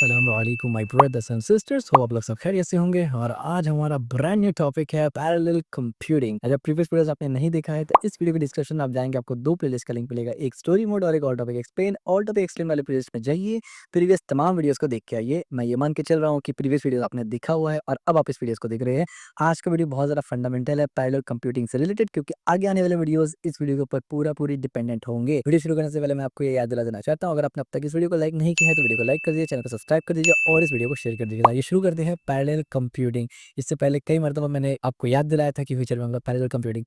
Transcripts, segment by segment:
अस्सलामुअलैकुम my brothers and sisters. हो आप लोग सब खैरियत से होंगे। और आज हमारा ब्रांड न्यू टॉपिक है पैरेलल कंप्यूटिंग। अगर प्रीवियस वीडियोस आपने नहीं देखा है तो इस वीडियो के डिस्क्रिप्शन में आप जाएंगे, आपको दो प्लेलिस्ट का लिंक मिलेगा, एक स्टोरी मोड और एक all topic explain. All topic explain वाले प्लेलिस्ट में जाइए, प्रीवियस तमाम वीडियोस को देख के आइए। मैं ये मान के चल रहा हूँ कि प्रीवियस वीडियो आपने देखा हुआ है और अब आप इस वीडियोस को देख रहे हैं। आज का वीडियो बहुत ज़्यादा फंडामेंटल है पैरेलल कंप्यूटिंग से रिलेटेड, क्योंकि आगे आने वाले वीडियोस इस वीडियो के ऊपर पूरी डिपेंडेंट होंगे। वीडियो शुरू करने से पहले मैं आपको ये याद दिला देना चाहता हूँ, अगर आपने अब तक इस वीडियो को लाइक नहीं किया है तो वीडियो को लाइक कर दीजिए, चैनल को सब्सक्राइब कर दीजिए और इस वीडियो को शेयर कर दीजिएगा। ये शुरू करते हैं पैरेलल कंप्यूटिंग। इससे पहले कई मर्तबा मैंने आपको याद दिलाया था कि फ्यूचर में हम लोग पैरेलल कंप्यूटिंग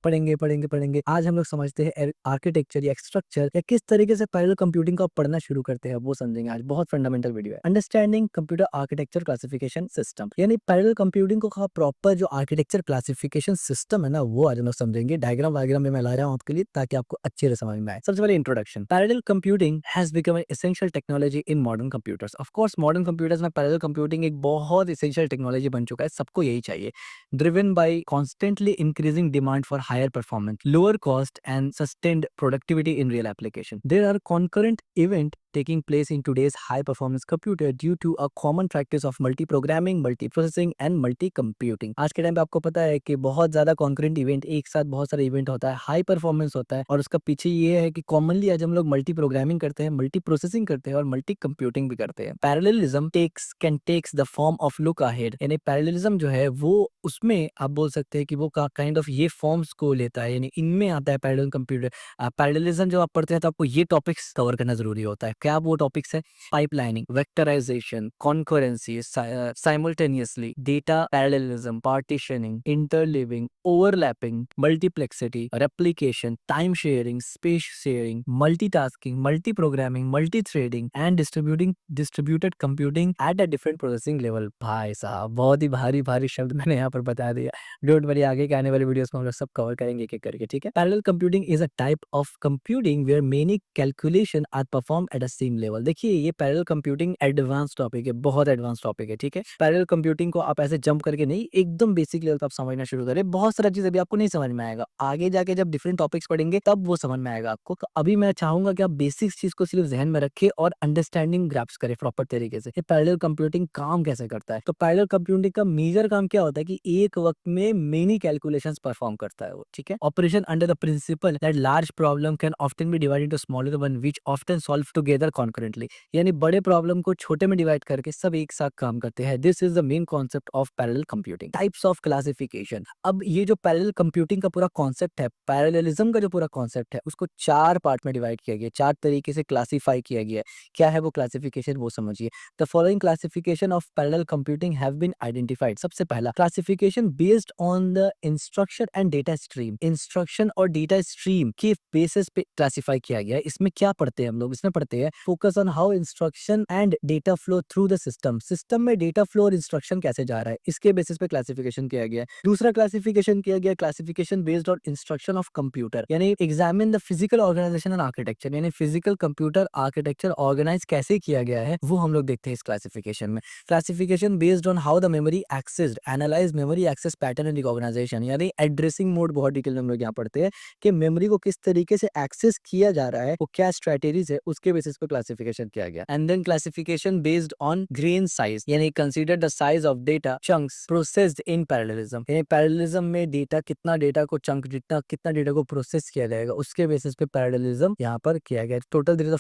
पढ़ेंगे। आज हम लोग समझते हैं आर्किटेक्चर या स्ट्रक्चर या किस तरीके से पैरेलल कंप्यूटिंग को आप पढ़ना शुरू करते हैं, वो समझेंगे। आज बहुत फंडामेंटल वीडियो है। Understanding computer architecture classification system, यानी पैरेलल कंप्यूटिंग को प्रॉपर जो आर्किटेक्चर क्लासिफिकेशन सिस्टम है ना, वो आज हम लोग समझेंगे। डायग्राम वायग्राम में मैं ला रहा हूँ आपके लिए ताकि आपको अच्छे से समझ में आए। सबसे पहले introduction. Parallel computing has become an essential technology in modern computers. Of course modern computers में पैरेलल कंप्यूटिंग एक बहुत एसेंशियल टेक्नोलॉजी बन चुका है, सबको यही चाहिए। Driven by constantly increasing demand for higher performance, lower cost and sustained productivity in real application, there are concurrent event taking place in today's high performance computer due to a common practice of multi-programming, multi-processing and multi-computing। आज के time पे आपको पता है कि बहुत ज्यादा concurrent event, एक साथ बहुत सारे इवेंट होता है, हाई परफॉर्मेंस होता है, और उसका पीछे ये है कि कॉमनली आज हम लोग मल्टी प्रोग्रामिंग करते हैं, मल्टी प्रोसेसिंग करते हैं और मल्टी कंप्यूटिंग भी करते हैं। Parallelism takes the form of look ahead, यानी पैरेललिज्म जो है वो उसमें आप बोल सकते हैं कि वो काइंड ऑफ ये फॉर्म्स को लेता है, यानी इनमें आता है पैरेलल कंप्यूटर। पैरेललिज्म जब आप पढ़ते हैं तो आपको ये टॉपिक्स कवर करना जरूरी होता है। क्या वो टॉपिक्स है? Pipelining, vectorization, concurrency, simultaneously, data parallelism, partitioning, interleaving, overlapping, multiplexity, replication, time sharing, space sharing, multitasking, multi programming, multi threading and distributed computing at a different processing level. भाई साहब बहुत ही भारी भारी शब्द मैंने यहाँ पर बता दिया। डोंट वरी, आगे के आने वाले वीडियोस में हम लोग सब कवर करेंगे एक एक करके, ठीक है। Parallel computing is a type of computing where many calculation are perform at a same level. देखिए ये पैरेलल कंप्यूटिंग एडवांस टॉपिक है, बहुत एडवांस टॉपिक है, ठीक है। पैरेलल कंप्यूटिंग को आप ऐसे जंप करके नहीं, एकदम बेसिक लेवल पे आप समझना शुरू करें। बहुत सारा चीज अभी आपको नहीं समझ में आएगा, आगे जाके जब डिफरेंट टॉपिक्स पढ़ेंगे तब वो समझ में आएगा आपको। तो अभी मैं चाहूंगा कि आप बेसिक्स चीज को सिर्फ जहन में रखें और अंडरस्टैंडिंग ग्रैप्स करें प्रॉपर तरीके से। ये पैरेलल कंप्यूटिंग काम कैसे करता है? तो पैरेलल कंप्यूटिंग का मेजर काम क्या होता है कि एक वक्त में मेनी कैलकुलेशंस परफॉर्म करता है वो, ठीक है। Operation under the principal that large problem can often B divided into smaller one which often solve together concurrently, यानी बड़े प्रॉब्लम को छोटे में डिवाइड करके सब एक साथ काम करते हैं। This is the main concept of parallel computing. Types of classification. अब ये जो पैरेलल कंप्यूटिंग का पूरा कॉन्सेप्ट है, पैरेललिज्म का जो पूरा कॉन्सेप्ट है, उसको चार पार्ट में डिवाइड किया गया, चार तरीके से क्लासीफाई किया गया है। क्या है वो क्लासिफिकेशन, वो समझिए। The following classification of parallel computing have been identified. सबसे पहला classification based on the instruction and data stream. Instruction और डेटा स्ट्रीम के बेसिस पे क्लासिफाई किया गया है। इसमें क्या पढ़ते हैं हम लोग? इसमें पढ़ते हैं focus on how instruction and data flow through the system. System में डेटा फ्लो और इंस्ट्रक्शन कैसे जा रहा है, इसके बेसिस पे क्लासिफिकेशन किया गया है। दूसरा क्लासिफिकेशन किया गया classification based on instruction of computer, यानी examine the physical organization and architecture, यानी फिजिकल कंप्यूटर आर्किटेक्चर ऑर्गेनाइज कैसे किया गया है वो हम लोग देखते हैं इस क्लासिफिकेशन में। Classification based on how the memory accessed, analyse memory access pattern and recognisation, यानी एड्रेसिंग मोड बहुत डिटेल में हम लोग यहाँ पढ़ते हैं कि मेमोरी को किस तरीके से एक्सेस किया जा रहा है, वो क्या स्ट्रेटेजीज है, उसके बेसिस पे क्लासिफिकेशन किया गया। And then classification based on grain size, यानी consider the size of data chunks processed in parallelism, यानी पैरेललिज्म में डेटा को चंक जितना कितना डेटा को प्रोसेस किया जाएगा उसके बेसिस पे पैरेललिज्म यहाँ पर किया गया। Total there is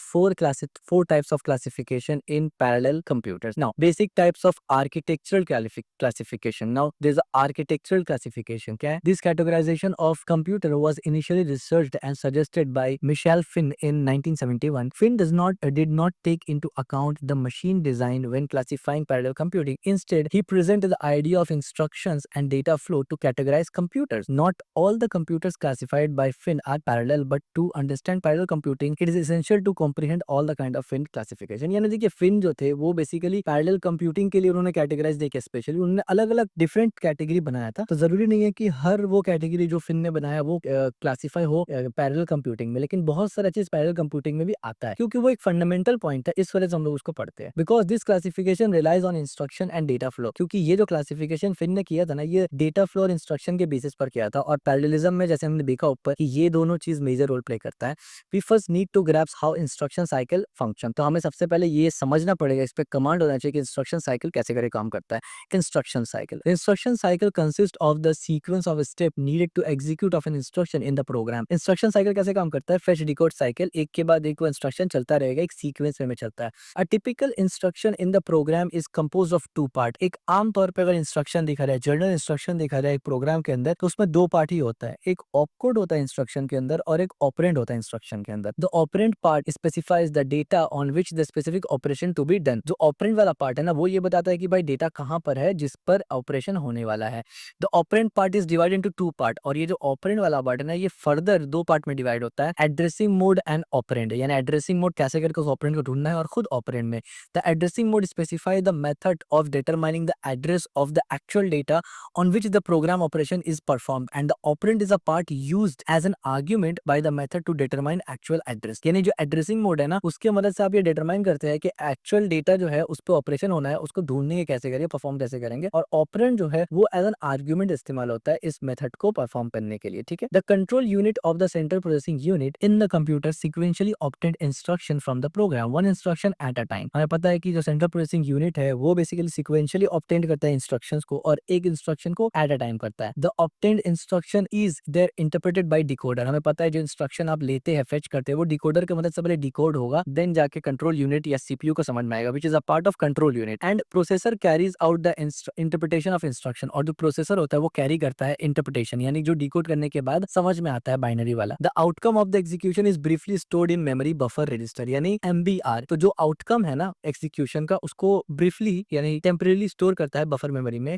four types of classification in parallel computers. Now basic types of architectural classification. Now there is architectural classification. क्या है? This categorisation of computer was initially researched and suggested by Michel Finn in 1971. Finn did not take into account the machine design when classifying parallel computing. Instead, he presented the idea of instructions and data flow to categorize computers. Not all the computers classified by Finn are parallel, but to understand parallel computing, it is essential to comprehend all the kind of Finn classification. यानी देखिए Finn जो थे वो basically parallel computing के लिए उन्होंने categorise नहीं किया, स्पेशली उन्होंने अलग अलग डिफरेंट कैटेगरी बनाया था। तो जरूरी नहीं है कि हर वो कैटेगरी जो Finn ने बनाया वो क्लासीफाई हो पैरेलल कंप्यूटिंग में, लेकिन बहुत सारा चीज पैरेलल कंप्यूटिंग में भी आता है क्योंकि वो एक फंडामेंटल पॉइंट है, इस वजह से हम लोग उसको पढ़ते हैं, because this classification relies on instruction and data flow. क्योंकि ये जो क्लासिफिकेशन फिन ने किया था ना, ये डेटा फ्लो और इंस्ट्रक्शन के बेसिस पर किया था। और पैरेललिज्म में जैसे हमने देखा ऊपर कि ये दोनों चीज मेजर रोल प्ले करता है। We first need to grasp how instruction cycle function. तो हमें सबसे पहले ये समझना पड़ेगा, इस पे कमांड होना चाहिए कि इंस्ट्रक्शन साइकिल कैसे करे काम करता है। Instruction cycle, instruction cycle consist of the sequence of step needed to execute of an instruction in the program. Instruction cycle कैसे काम करता है? फेच डिकोड साइकिल, एक के बाद एक वो इंस्ट्रक्शन चलता रहेगा, एक सीक्वेंस में चलता है। A typical instruction in the program is composed of two part. एक आम तौर पे अगर इंस्ट्रक्शन दिखा रहा है, जनरल इंस्ट्रक्शन दिखा रहा है एक प्रोग्राम के अंदर, तो उसमें दो पार्ट ही होता है। एक ऑपकोड होता है इंस्ट्रक्शन के अंदर और एक ऑपरेंड होता है इंस्ट्रक्शन के अंदर। The operand part specifies the data on which the specific operation to be done. जो ऑपरेंड वाला पार्ट है ना, वो ये बताता है कि भाई डेटा कहाँ पर है जिस पर ऑपरेशन होने वाला है। The operand part is divided into two part. और ये जो ऑपरेंड वाला पार्ट है ना, ये फर्दर दो पार्ट में डिवाइड होता है, एड्रेसिंग मोड एंड ऑपरेंड। यानी एड्रेसिंग मोड कैसे करके उस ऑपरेंड को ढूंढना है, और खुद ऑपरेंड में the addressing mode specify the method of determining the address of the actual data on which the program operation is performed, and the operand is a part used as an argument by the method to determine actual address। यानी जो addressing mode है ना, उसके मदद से आप ये determine करते हैं कि एक्चुअल डेटा जो है उस पर ऑपरेशन होना है, उसको ढूंढने के कैसे करेंगे, परफॉर्म कैसे करेंगे। और ऑपरेंड जो है वो एज एन आर्ग्यूमेंट इस्तेमाल होता है इस मेथड को परफॉर्म करने के लिए, ठीक है। The control unit of the central processing unit in the computer sequentially obtained instruction from the program, one instruction at a time. हमें पता है कि जो सेंट्रल प्रोसेसिंग यूनिट है वो बेसिकली सिक्वेंशियली ऑब्टेन्ड करता है इंस्ट्रक्शंस को, और एक इंस्ट्रक्शन को एट अ टाइम करता है। The obtained instruction is there interpreted by decoder. हमें पता है जो इंस्ट्रक्शन आप लेते हैं, फेच करते हैं, वो डिकोडर की मदद से पहले डिकोड होगा, देन जाके कंट्रोल यूनिट या सीपीयू को समझ में आएगा, which is a part of control unit. And processor carries out the interpretation of instruction. और जो प्रोसेसर होता है वो कैरी करता है इंटरप्रिटेशन, यानी जो डिकोड करने के बाद समझ में आता है बाइनरी वाला। The outcome of the execution is briefly stored in memory buffer register, यानी एमबीआर। तो जो आउटकम है ना एग्जीक्यूशन का, उसको ब्रीफली यानी टेम्परेली स्टोर करता है बफर मेमोरी में,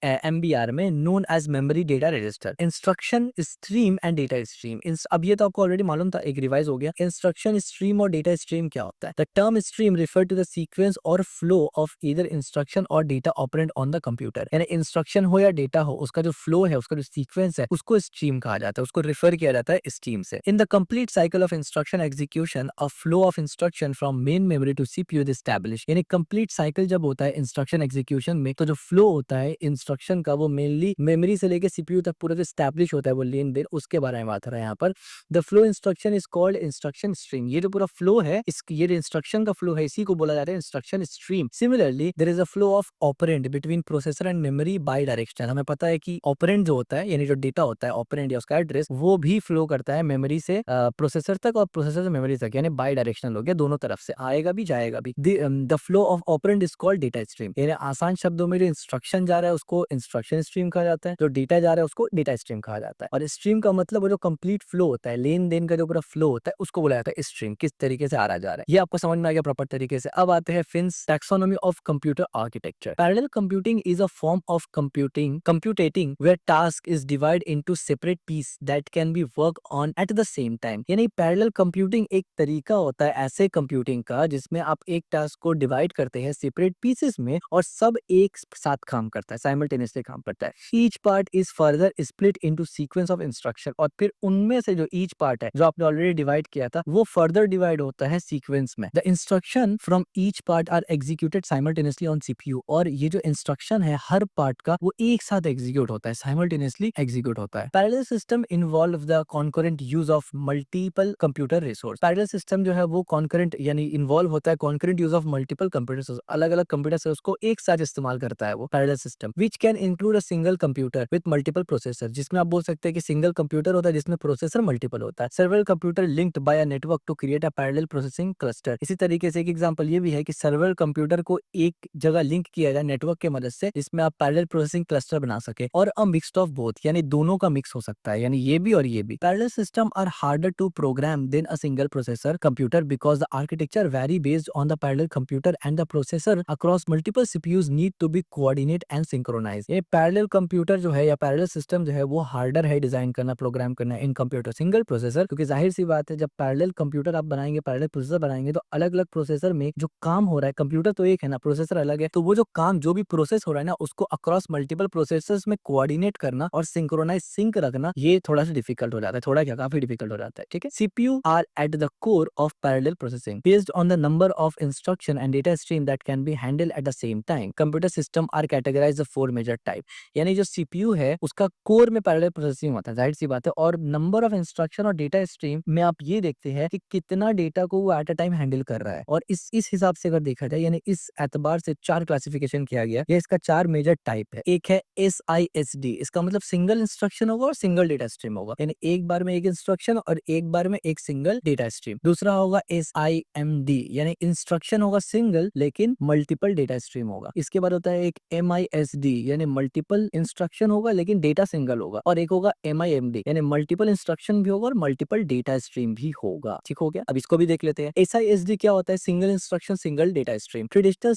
एमबीआर में, known as memory data register. Instruction stream and data stream, अब ये तो आपको ऑलरेडी मालूम था, एक रिवाइज हो गया। इंस्ट्रक्शन स्ट्रीम और डेटा स्ट्रीम क्या होता है? The term stream refer to the sequence और फ्लो ऑफ ईदर इंस्ट्रक्शन और data operand on the computer. यानी इंस्ट्रक्शन हो या डेटा हो, उसका जो फ्लो है, उसका जो सीक्वेंस है, उसको स्ट्रीम कहा जाता है, उसको रिफर किया जाता है स्ट्रीम से। In the complete cycle of instruction execution, a flow of instruction from main memory to CPU is establish. यानी कंप्लीट साइकिल जब होता है इंस्ट्रक्शन एग्जीक्यूशन में, तो जो फ्लो होता है इंस्ट्रक्शन का, वो मेनली मेमोरी से लेके सीपीयू तक पूरा जो स्टैब्लिश होता है, वो लेन देन, उसके बारे में बात हो रहा है यहाँ पर। The flow instruction is called instruction stream. ये जो पूरा फ्लो है, ये जो इंस्ट्रक्शन का फ्लो है, इसी को बोला जाता है instruction stream. Similarly there is a flow of operand between processor and memory bidirectional. हमें पता है कि ऑपरेंड जो होता है, यानी जो डेटा होता है ऑपरेंड या उसका एड्रेस, वो भी फ्लो करता है मेमोरी से प्रोसेसर तक और प्रोसेसर से मेमोरी तक, यानी बाई डायरेक्शनल हो गया, दोनों तरफ से आएगा भी जाएगा भी। The flow of operand is called data stream. यानी आसान शब्दों में जो इंस्ट्रक्शन जा रहा है उसको इंस्ट्रक्शन स्ट्रीम कहा जाता है, जो डेटा जा रहा है उसको डेटा स्ट्रीम कहा जाता है। और स्ट्रीम का मतलब वो जो कंप्लीट फ्लो होता है, लेन देन का जो पूरा फ्लो होता है, उसको बोला जाता है स्ट्रीम। किस तरीके से आ रहा जा रहा है, ये आपको समझ में आ गया प्रॉपर तरीके से। अब आते हैं Flynn's taxonomy of computer architecture. Parallel computing is a form of computing where task is divide into separate piece that can be work on at the same time. यानी पैरेलल कंप्यूटिंग एक तरीका होता है ऐसे कंप्यूटिंग का जिसमें आप एक टास्क को डिवाइड करते हैं सेपरेट पीसेस में, और सब एक साथ काम करता है, साइमल्टेनियसली काम करता है। Each part is further split into sequence of instruction. और फिर उनमें से जो ईच पार्ट है, जो आपने ऑलरेडी डिवाइड किया था, वो फर्दर डिवाइड होता है सीक्वेंस में। The instruction from each part are executed simultaneously on CPU. और ये जो इंस्ट्रक्शन है हर पार्ट का, वो एक साथ एग्जीक्यूट होता है, साइमल्टेनियसली एग्जीक्यूट होता है। Parallel system involve the concurrent use of multiple computer resource. Parallel system जो है वो कॉन्करेंट यानी इन्वॉल्व होता है concurrent use of multiple computer, अलग अलग कंप्यूटर से उसको एक साथ इस्तेमाल करता है वो parallel system, which can include a single computer with multiple processor. जिसमें आप बोल सकते हैं कि सिंगल कंप्यूटर होता है जिसमें प्रोसेसर मल्टीपल होता है। Server computer linked by a network to create a parallel processing cluster. इसी तरीके से एक एग्जांपल ये भी है कि सर्वर कंप्यूटर को एक जगह लिंक किया जाए नेटवर्क के मदद से, जिसमें आप पैरेलल प्रोसेसिंग क्लस्टर बना सके। और अ मिक्स्ड ऑफ बोथ, यानी दोनों का मिक्स हो सकता है, यानी ये भी और ये भी। Parallel system are harder to program than a single processor computer because the architecture very based on the parallel computer and the processor across multiple CPUs need to be coordinate and synchronise. ये parallel computer जो है या parallel system जो है वो harder है design करना, programme करना इन कंप्यूटर सिंगल प्रोसेसर, क्योंकि जाहिर सी बात है जब पैरेलल कंप्यूटर आप बनाएंगे, पैरेलल प्रोसेसर बनाएंगे, तो अलग अलग प्रोसेसर में जो काम हो रहा है, कंप्यूटर तो एक है ना, प्रोसेसर अलग है, तो वो जो काम जो भी प्रोसेस हो रहा है ना, उसको अक्रॉस मल्टीपल प्रोसेसर्स में कोऑर्डिनेट करना और सिंक्रोनाइज सिंक रखना, ये थोड़ा सा डिफिकल्ट हो जाता है, थोड़ा क्या काफी डिफिकल्ट हो जाता है, ठीक है। CPU are at the core of parallel parallel processing. Based on the number of instruction and data stream that can be handled at the same time, computer system are categorized the four major type. यानी जो CPU है उसका core में parallel processing होता है, जाहिर सी बात है, और नंबर ऑफ इंस्ट्रक्शन और डेटा स्ट्रीम में आप ये देखते हैं कि कितना डेटा को वो एट अ टाइम हैंडल कर रहा है। और इस हिसाब से अगर देखा जाए, यानी इस एतबार से चार क्लासिफिकेशन किया गया, या इसका चार मेजर टाइप है। एक है SISD, इसका मतलब सिंगल इंस्ट्रक्शन होगा और सिंगल डेटा स्ट्रीम होगा, यानी एक बार में एक इंस्ट्रक्शन और एक बार में एक सिंगल डेटा स्ट्रीम। दूसरा होगा SIMD, यानी इंस्ट्रक्शन होगा सिंगल लेकिन मल्टीपल डेटा स्ट्रीम होगा। इसके बाद होता है एक MISD, यानी मल्टीपल इंस्ट्रक्शन होगा लेकिन डेटा सिंगल होगा। और एक होगा MIMD, यानी मल्टीपल इंस्ट्रक्शन भी होगा और मल्टीपल डेटा स्ट्रीम भी होगा। ठीक हो गया, अब इसको भी देख लेते हैं। SISD क्या होता है? Single instruction single data stream. Traditional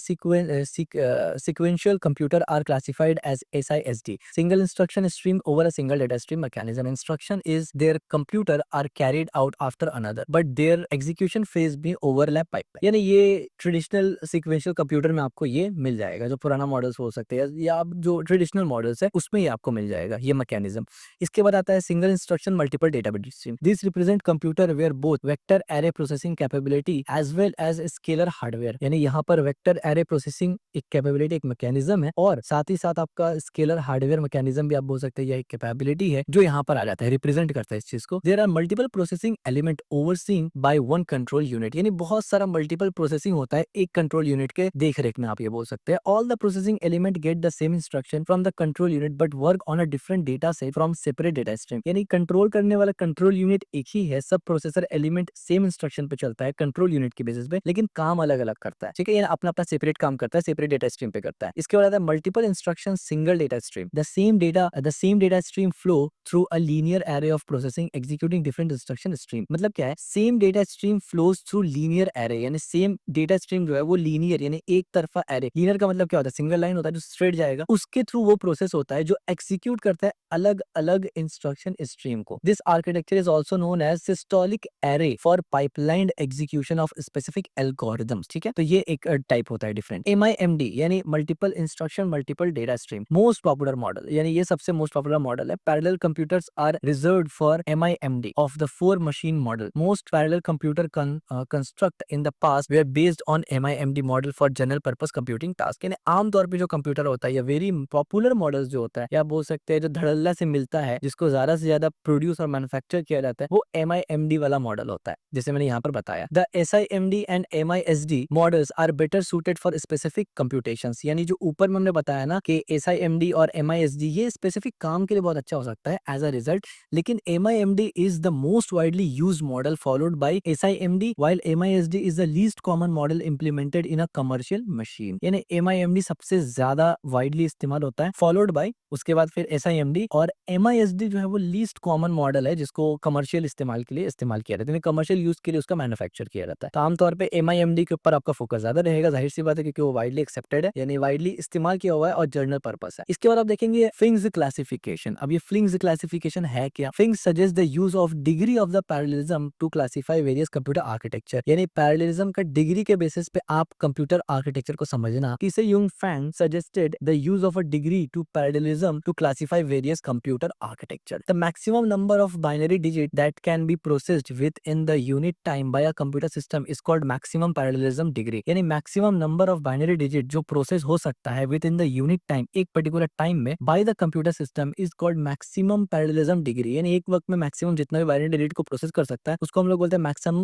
sequential computer are classified as SISD, single instruction stream over a single data stream mechanism. Instruction is their computer are carried out after another, but their execution phase भी overlap pipeline। यानी ये traditional sequential computer में आपको ये मिल जाएगा, जो पुराना models हो सकते हैं या आप जो ट्रेडिशनल मॉडल्स है उसमें ये आपको मिल जाएगा ये मैकेनिज्म। इसके बाद आता है single instruction multiple data stream. This represent computer where both vector array processing capability as well as scalar hardware, यानी यहाँ पर वेक्टर एरे प्रोसेसिंग एक कैपेबिलिटी, एक मैकेनिज्म है, और साथ ही साथ आपका स्केलर हार्डवेयर मैकेनिज्म भी आप बोल सकते हैं, यह एक कैपेबिलिटी है जो यहाँ पर आ जाता है, रिप्रेजेंट करता है इस चीज को। There are multiple processing element overseen by one control unit, यानी बहुत सारा मल्टीपल प्रोसेसिंग होता है एक कंट्रोल यूनिट के देख रेख में, आप ये बोल सकते हैं। All the processing element get the same instruction from the control unit but work on a different data set from separate data stream, यानी कंट्रोल करने वाला कंट्रोल यूनिट एक ही है, सब प्रोसेसर एलिमेंट सेम इंस्ट्रक्शन पे चलता है कंट्रोल यूनिट की बेसिस पे, लेकिन काम अलग अलग करता है। ठीक है, अपना अपना सेपरेट काम करता है, सेपरेट डेटा स्ट्रीम पे करता है। इसके बाद आता है multiple instruction single data stream. The same data stream flow through a linear array of processing executing different instruction stream. मतलब क्या है? Same data stream flows through linear array, यानी सेम डेटा स्ट्रीम जो है वो लीनियर, यानी एक तरफा एरे। लीनियर का मतलब क्या होता है? सिंगल लाइन होता है जो स्ट्रेट जाएगा, उसके थ्रू वो प्रोसेस होता है जो एग्जीक्यूट करता है अलग अलग इंस्ट्रक्शन स्ट्रीम को। This architecture is also known as systolic array for pipeline execution of specific algorithms. ठीक है, तो ये एक टाइप होता है डिफरेंट। MIMD यानी multiple instruction multiple data stream, most popular model, यानी ये सबसे मोस्ट पॉपुलर मॉडल है। Parallel computers are reserved for MIMD of the four machine model. Most parallel computer construct in the past were based on MIMD model for general purpose computing task, यानी आमतौर पे जो computer होता है या very popular models जो होता है, या बोल सकते हैं जो धड़ल्ला से मिलता है, जिसको ज्यादा से ज्यादा प्रोड्यूस और मैन्युफैक्चर किया जाता है, वो MIMD वाला मॉडल होता है, जैसे मैंने यहाँ पर बताया। The SIMD and MISD models are better suited for specific computations, यानी जो ऊपर में हमने बताया ना कि SIMD और MISD ये स्पेसिफिक काम के लिए बहुत अच्छा हो सकता है एज अ रिजल्ट, लेकिन MIMD is the most widely used model followed by SIMD while MISD is the least common model implemented in a commercial machine, यानी MIMD सबसे ज्यादा वाइडली इस्तेमाल होता है, फॉलोड बाय उसके बाद फिर SIMD, और MISD जो है वो लीस्ट कॉमन मॉडल है जिसको कमर्शियल इस्तेमाल के लिए इस्तेमाल किया जाता है, कमर्शियल यूज के लिए उसका मैन्युफैक्चर किया जाता है। तो आमतौर पे MIMD के ऊपर आपका फोकस ज्यादा रहेगा, जाहिर सी बात है, क्योंकि वो वाइडली एक्सेप्टेड है, यानी वाइडली इस्तेमाल किया हुआ है और जर्नल पर्पस है। इसके बाद आप देखेंगे फिंग्स क्लासिफिकेशन। अब ये फिंग्स क्लासिफिकेशन है क्या? Feng's suggest the use of degree of the parallelism to classify various computer architecture, यानी पैरेललिज्म का डिग्री के बेसिस पे आप कंप्यूटर आर्किटेक्चर को समझना। किसे Yun Feng suggested the use of a degree to parallelism to classify various computer architecture. The maximum number of binary digit that can be processed within the unit time by a computer system is called maximum parallelism degree, यानी maximum number of binary digit जो process हो सकता है with in the unit time, एक particular time में, by the computer system is called maximum parallelism degree, यानी एक वक्त में मैक्सिमम जितना भी बाइनरी डिजिट को प्रोसेस कर सकता है उसको हम लोग बोलते हैं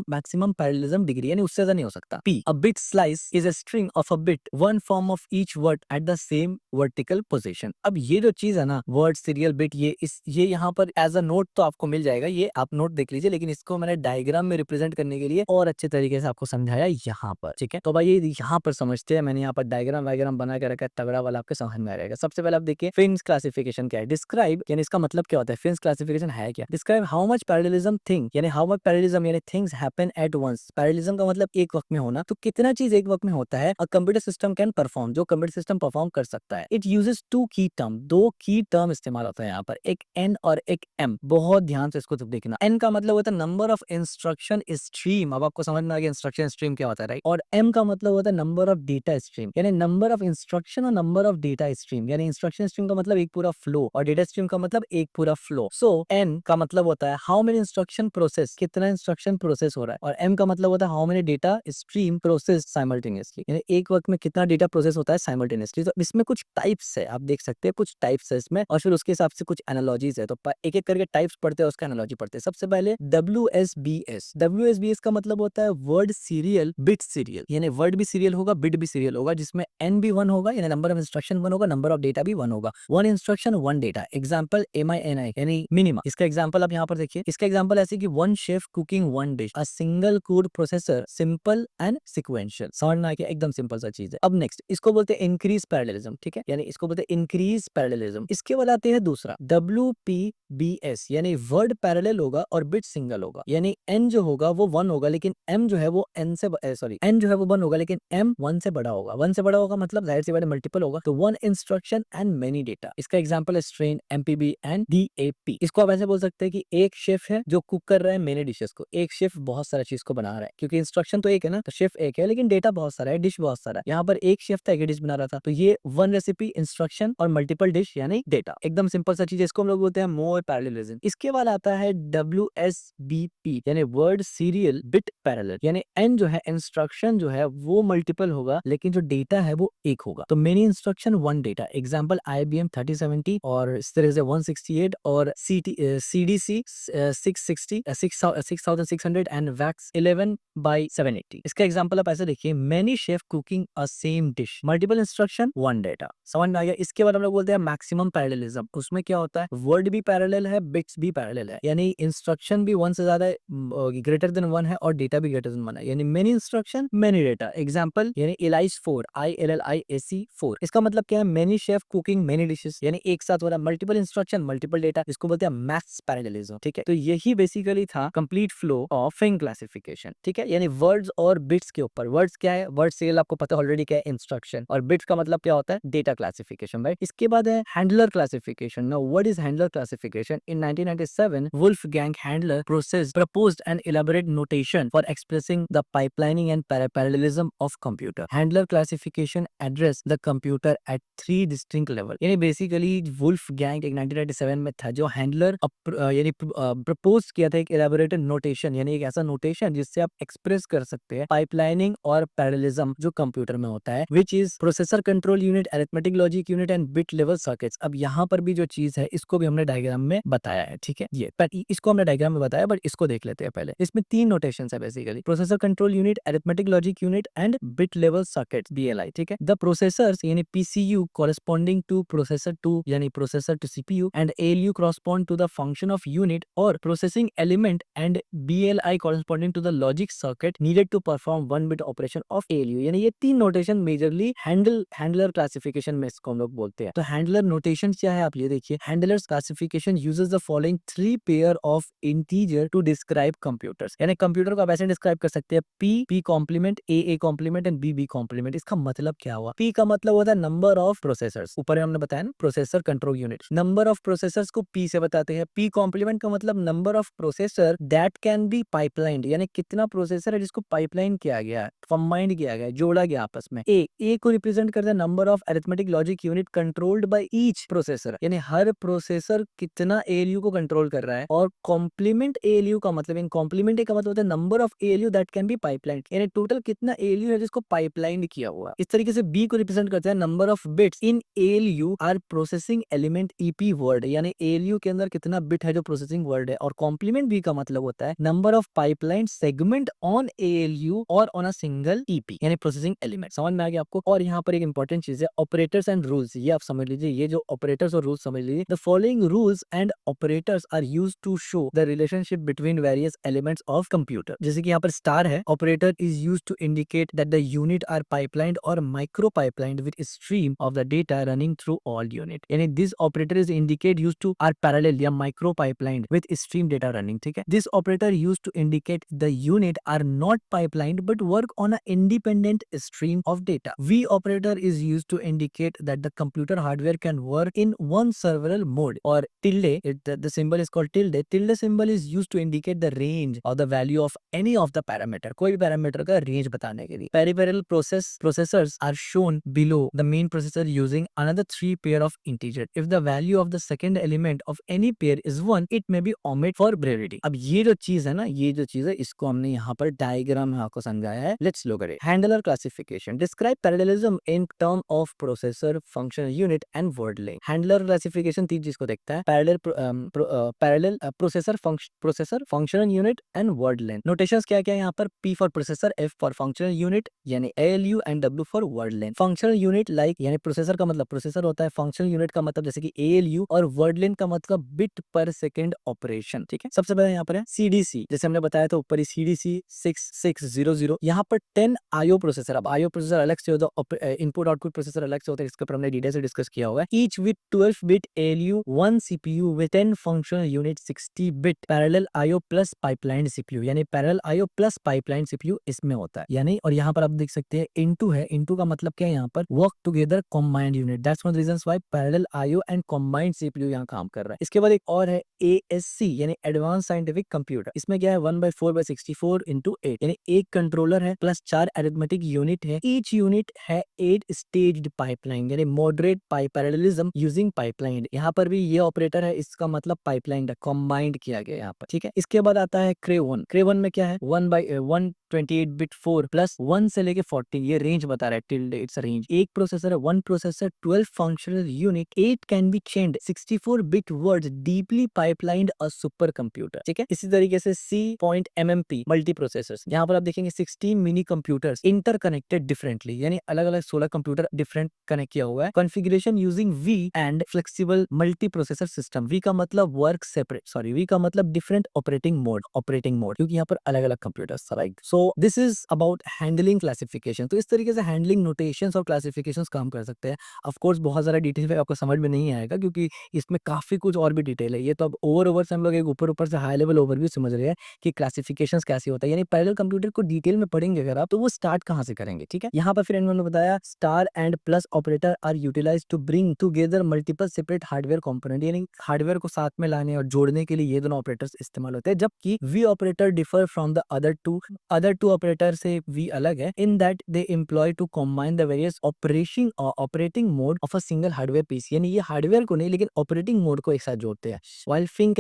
मैक्सिमम पैरेललिज्म डिग्री, यानी उससे ज्यादा नहीं हो सकता। P, a bit slice is a string of a bit, one form of each word at the same vertical position। अब ये जो चीज है ना, वर्ड सीरियल बिट, ये यहाँ पर एज अ नोट तो आपको मिल जाएगा, ये आप नोट देख लीजिए, लेकिन इसको मैंने डायग्राम में रिप्रेजेंट करने के लिए और अच्छे तरीके से आपको समझाया यहाँ पर। ठीक है, तो भाई ये यहाँ पर समझते हैं, मैंने यहाँ पर डायग्राम वायग्राम बना के रखा है, तगड़ा वाला आपके समझ में आ जाएगा। सबसे पहले आप देखिए फिंग्स क्लासिफिकेशन क्या है। डिस्क्राइब, यानी इसका मतलब क्या होता है, फिंग्स क्लासिफिकेशन है क्या? Describe how much parallelism thing, यानी हाउ मच पैरेललिज्म यानी things happen at once. Parallelism का मतलब एक वक्त में होना, तो कितना चीज एक वक्त में होता है अ कंप्यूटर सिस्टम कैन परफॉर्म, जो कंप्यूटर सिस्टम परफॉर्म कर सकता है। इट यूजेस टू की टर्म, दो की टर्म इस्तेमाल होता है यहाँ पर, एक N और एक M। बहुत ध्यान से इसको तो देखना। N का मतलब होता है नंबर ऑफ इंस्ट्रक्शन स्ट्रीम, अब आपको समझ में आ गया इंस्ट्रक्शन स्ट्रीम क्या होता है, राइट? और M का मतलब होता है नंबर ऑफ डेटा स्ट्रीम, यानी नंबर ऑफ इंस्ट्रक्शन और नंबर ऑफ डेटा स्ट्रीम, यानी इंस्ट्रक्शन स्ट्रीम का मतलब एक पूरा फ्लो और डेटा स्ट्रीम का मतलब एक पूरा फ्लो। सो N का मतलब होता है हाउ मेनी इंस्ट्रक्शन प्रोसेस, कितना इंस्ट्रक्शन प्रोसेस हो रहा है, और m का मतलब होता है how many data stream process simultaneously, यानी एक वक्त में कितना डेटा प्रोसेस होता है साइमल्टेनियसली। तो इसमें कुछ टाइप्स है, आप देख सकते हैं कुछ टाइप्स है इसमें, और फिर उसके हिसाब से कुछ एनालॉजीज है। तो एक एक करके टाइप्स पढ़ते हैं, उसका एनालॉजी पढ़ते हैं। सबसे पहले WSBS। WSBS का मतलब होता है वर्ड सीरियल बिट सीरियल, यानी वर्ड भी सीरियल होगा, बिट भी सीरियल होगा, जिसमें n भी 1 होगा, यानी नंबर ऑफ इंस्ट्रक्शन 1 होगा, नंबर ऑफ डेटा भी 1 होगा। 1 इंस्ट्रक्शन 1 डेटा। एग्जांपल MINI यानी मिनिमा। इसका एग्जांपल आप यहाँ पर देखिए, इसका एग्जांपल ऐसे कि 1 chef cooking 1 dish, a single code processor, simple and sequential. समझ में आ गया, एकदम सिंपल सा चीज है। अब नेक्स्ट इसको बोलते हैं इंक्रीज पैरेललिज्म, ठीक है, यानी इसको बोलते हैं इंक्रीज पैरेललिज्म। इसके बाद आते हैं दूसरा WPBS, यानी वर्ड पैरेलल होगा और बिट सिंगल होगा, यानी n जो होगा वो 1 होगा, लेकिन m जो है वो n जो है वो 1 होगा, लेकिन m 1 से बड़ा होगा। 1 से बड़ा होगा मतलब जाहिर सी बात है मल्टीपल होगा। तो 1 इंस्ट्रक्शन एंड मेनी डेटा। इसका एग्जांपल है स्ट्रेन, MPB एंड DAP। इसको आप ऐसे बोल सकते हैं कि एक शेफ है जो कुक कर रहा है मेनी डिशेस को। एक शेफ बहुत सारा चीज को बना रहा है, क्योंकि इंस्ट्रक्शन तो एक है ना, तो शेफ एक है लेकिन डेटा बहुत सारा है, डिश बहुत सारा है। यहाँ पर एक शेफ था, एक डिश बना रहा था, तो ये 1 रेसिपी, इंस्ट्रक्शन और मल्टीपल डिश यानी डेटा। एकदम सिंपल सा चीज है, इसको हम लोग बोलते हैं मोर पैरेललिज्म। इसके बाद आता है WSBP, यानी वर्ड सीरियल बिट पैरेलल, यानी n जो है इंस्ट्रक्शन जो है वो मल्टीपल होगा, लेकिन जो डेटा है वो एक होगा। तो many instruction 1 data. Example IBM 3070 और इस तरह से 168 और CDC 660 6600 एंड वैक्स 11/780। इसका एग्जांपल आप ऐसे देखिए, मेनी शेफ कुकिंग अ same dish, multiple instruction 1 data. समझ में आ गया। इसके बाद हम लोग बोलते हैं मैक्सिमम पैरेललिज्म। उसमें क्या होता है, वर्ड भी पैरेलल है, बिट्स भी पैरेलल है, यानी इंस्ट्रक्शन भी 1 से ज्यादा ग्रेटर देन 1 है और डेटा भी ग्रेटर देन 1 है, यानी many instruction many data. Example यानी इलाइस 4, ILLIAC 4। इसका मतलब क्या है, many chef cooking many dishes, यानी एक साथ हो रहा है, मल्टीपल इंस्ट्रक्शन मल्टीपल डेटा। इसको बोलते हैं मैथ्स पैरेललिज्म, ठीक है। तो यही बेसिकली था complete flow of string classification, ठीक है, यानी वर्ड्स और बिट्स के ऊपर। वर्ड्स क्या है, वर्ड सीरियल आपको पता ऑलरेडी क्या है, इंस्ट्रक्शन, और बिट्स का मतलब क्या होता है, डेटा क्लासिफिकेशन, राइट। इसके बाद है handler classification. Now what is handler classification? In 1997 Wolfgang Handler proposed an elaborate notation for expressing the pipelining and parallelism of computer. Handler classification address the computer at 3 distinct level. यानी basically Wolfgang एक 1997 में था, जो handler यानी propose किया था एक elaborated notation, यानी एक ऐसा नोटेशन जिससे आप एक्सप्रेस कर सकते हैं पाइपलाइनिंग और पैरेललिज्म जो कंप्यूटर में होता है, which is processor control unit, arithmetic logic unit and bit level circuits. अब यहाँ पर भी जो चीज है इसको भी हमने डायग्राम में बताया है, ठीक है, ये पर इसको हमने डायग्राम में बताया, बट इसको देख लेते हैं पहले। इसमें 3 नोटेशंस है basically, processor control unit, arithmetic logic unit and bit level circuits, BLI, ठीक है। द प्रोसेसर्स यानी PCU corresponding to processor 2 यानी processor two CPU and ALU correspond to the function of unit or processing element and BLI corresponding to the logic circuit needed to perform 1 bit operation of ALU। यानी ये 3 notation majorly handler classification में इसको हम लोग बोलते हैं। तो handler notation क्या है, आप ये देखिए, Handler's classification uses the following 3 pair of integer to describe computers, यानी कंप्यूटर को आप ऐसे डिस्क्राइब कर सकते हैं, P complement, A complement and B complement. इसका मतलब क्या हुआ, P का मतलब होता है नंबर ऑफ प्रोसेसर्स, ऊपर हमने बताया ना processor control unit, number of processors को P से बताते हैं। P कॉम्प्लीमेंट का मतलब number of processor that can be pipelined, यानी कितना प्रोसेसर है जिसको पाइपलाइन किया गया, कंबाइंड किया गया, जोड़ा गया आपस में। A को रिप्रेजेंट करता है number of arithmetic logic unit controlled by each processor, यानी हर प्रोसेसर कितना ALU को कंट्रोल कर रहा है। और कॉम्प्लीमेंट ALU का मतलब, इन कॉम्प्लीमेंट का मतलब होता है number of ALU that can B pipeline, यानी टोटल कितना ALU है जिसको पाइपलाइन किया हुआ है। इस तरीके से B को रिप्रेजेंट करता है number of bits in ALU or processing element EP word, यानी ALU के अंदर कितना बिट है जो प्रोसेसिंग वर्ड है। और कॉम्प्लीमेंट B का मतलब होता है number of pipeline segment on ALU और ऑन अ सिंगल EP, यानी प्रोसेसिंग एलिमेंट। समझ में आ गया आपको। और यहाँ पर एक इंपॉर्टेंट चीज है, ऑपरेटर्स एंड रूल्स, ये आप समझ लीजिए, ये जो ऑपरेटर्स और रूल्स समझ लीजिए। The following rules and operators are used to show the relationship between various elements of computer. जैसे कि यहाँ पर स्टार है, operator is used to indicate that the unit are pipelined और micro pipelined with stream of the data running through all unit, यानी this operator is indicate used to are parallel या micro pipelined with stream data running, ठीक है। This operator used to indicate the unit are not pipelined but work on a independent stream of data. V operator is used to indicate that the computer hardware can work in one server mode. Or tilde, the symbol is called tilde. Tilde symbol is used to indicate the range or the value of any of the parameter. कोई भी parameter का range बताने के लिए। Peripheral processors are shown below the main processor using another 3 pair of integer. If the value of the second element of any pair is 1, it may be omit for brevity. अब ये जो चीज है ना, ये जो चीज है इसको हमने यहाँ पर डायग्राम में आपको समझाया है। Let's look at it. Handler classification describe parallelism in term of processor, functional unit and word link. Handler classification तीन चीज को देखता है, parallel processor, functional unit and word length. Notations क्या क्या है यहाँ पर? P for processor, F for functional unit यानी ALU and W for word length. Functional unit like यानी प्रोसेसर का मतलब प्रोसेसर होता है, फंक्शनल यूनिट का मतलब जैसे कि ALU, और वर्ड लेंथ का मतलब बिट पर सेकंड ऑपरेशन। ठीक है, सबसे पहले यहाँ पर है CDC, जैसे हमने बताया था ऊपर ही CDC 6600। यहाँ पर 10 IO प्रोसेसर। अब IO प्रोसेसर अलग से होता है, इनपुट आउटपुट प्रोसेसर अलग से होता है, इसके ऊपर हमने डिटेल से डिस्कस किया हुआ है। Each with 12 bit ALU, 1 CPU with 10 functional unit, 60 bit parallel IO plus pipeline CPU, यानी parallel IO plus pipeline CPU इसमें होता है यानी। और यहाँ पर आप देख सकते हैं इनटू है, इनटू का मतलब क्या है यहाँ पर? Work together combined unit. That's one reasons why parallel IO and combined CPU यहाँ काम कर रहा है। इसके बाद एक और है ASC यानी एडवांस साइंटिफिक कंप्यूटर। इसमें क्या है? 1/4/64 into 8 यानी एक कंट्रोलर है प्लस 4 अरिथमेटिक यूनिट है। ईच यूनिट है 8 स्टेज्ड पाइपलाइन यानी मॉडरेट पैरेललिज्म यूजिंग पाइपलाइन। यहाँ पर भी ये ऑपरेटर है, इसका मतलब पाइपलाइन कंबाइंड किया गया यहाँ पर। ठीक है, इसके बाद आता है क्रे 1। क्रे 1 में क्या है? 1/128 बिट 4 प्लस 1 से लेके 14, ये रेंज बता रहा है, टिल इट्स रेंज। एक प्रोसेसर है, 1 processor, 12 functional unit, 8 can be chained, 64 bit words deeply pipelined a super computer. ठीक है, इसी तरीके से C.MMP मल्टी प्रोसेसर्स। यहाँ पर आप देखेंगे 16 मिनी कंप्यूटर्स इंटरकनेक्टेड डिफरेंटली, यानी अलग अलग 16 कंप्यूटर डिफरेंट कनेक्ट किया हुआ है। Configuration using V and flexible multi processor system. V का मतलब वर्क सेपरेट, सॉरी V का मतलब डिफरेंट ऑपरेटिंग मोड, क्योंकि यहाँ पर अलग अलग computers, right. So this is about handling classification. तो इस तरीके से हैंडलिंग नोटेशंस और क्लासिफिकेशंस काम कर सकते हैं। ऑफ कोर्स बहुत सारा डिटेल में आपको समझ में नहीं आएगा क्योंकि इसमें काफी कुछ और भी डिटेल है। ये तो अब ओवर से हम लोग एक ऊपर से हाई लेवल ओवरव्यू समझ रहे हैं कि क्लासिफिकेशंस कैसे होता है, यानी पैरेलल कंप्यूटर को डिटेल में पढ़ेंगे अगर आप, तो वो स्टार्ट कहाँ से करेंगे। ठीक है, यहाँ पर फिर इन्होंने बताया star and plus operator are utilise to bring together multiple separate hardware component, यानी हार्डवेयर को साथ में लाने और जोड़ने के लिए ये दोनों ऑपरेटर्स इस्तेमाल होते हैं। जबकि V operator differ from the other two operator से वी अलग है in that they employ to combine the various operating mode of a single hardware piece, यानी ये हार्डवेयर को नहीं लेकिन ऑपरेटिंग मोड को एक साथ जोड़ते हैं। व्हाइल फिंग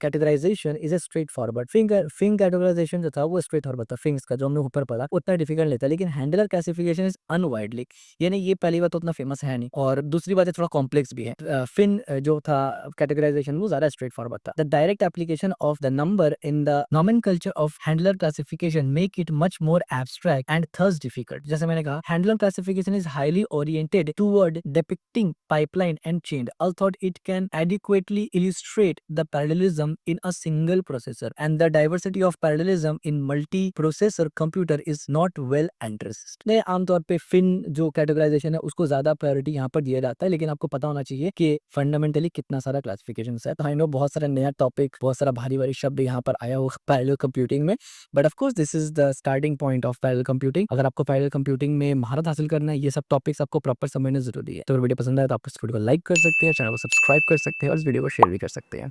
categorisation is a straightforward. फिंग कैटेगराइजेशन जो था वो स्ट्रेट फॉरवर्ड था, फिंग्स का जो हमने ऊपर पढ़ा उतना डिफिकल्ट नहीं था। लेकिन हैंडलर क्लासिफिकेशन इज अनवाइडली, यानी ये पहली बात तो उतना फेमस है नहीं, और दूसरी बात है थोड़ा कॉम्प्लेक्स भी है। फिन जो था कैटेगराइजेशन वो ज्यादा स्ट्रेट फॉरवर्ड था। The direct application of the number in the nomenclature of Handler classification make it much more abstract and thus difficult. जैसे मैंने कहा Handler classification is highly oriented toward depicting pipeline and chain, although it can adequately illustrate the parallelism in a single processor, and the diversity of parallelism in multi-processor computer is not well addressed। ने आमतौर पे fin जो categorisation है उसको ज्यादा priority यहाँ पर दिया जाता है, लेकिन आपको पता होना चाहिए कि फंडामेंटली कितना सारा क्लासिफिकेशन है। तो आई नो बहुत सारा नया टॉपिक, बहुत सारा भारी भारी शब्द यहाँ पर आया हुआ पैरेलल कंप्यूटिंग में, but of course this is the starting point of parallel computing. अगर आपको पैरेलल कंप्यूटिंग में महारत हासिल करना है, ये सब टॉपिक्स आपको प्रॉपर समझना जरूरी है। तो वीडियो पसंद आए तो आप इस वीडियो को लाइक कर सकते हैं, चैनल को सब्सक्राइब कर सकते हैं और इस वीडियो को शेयर भी कर सकते हैं।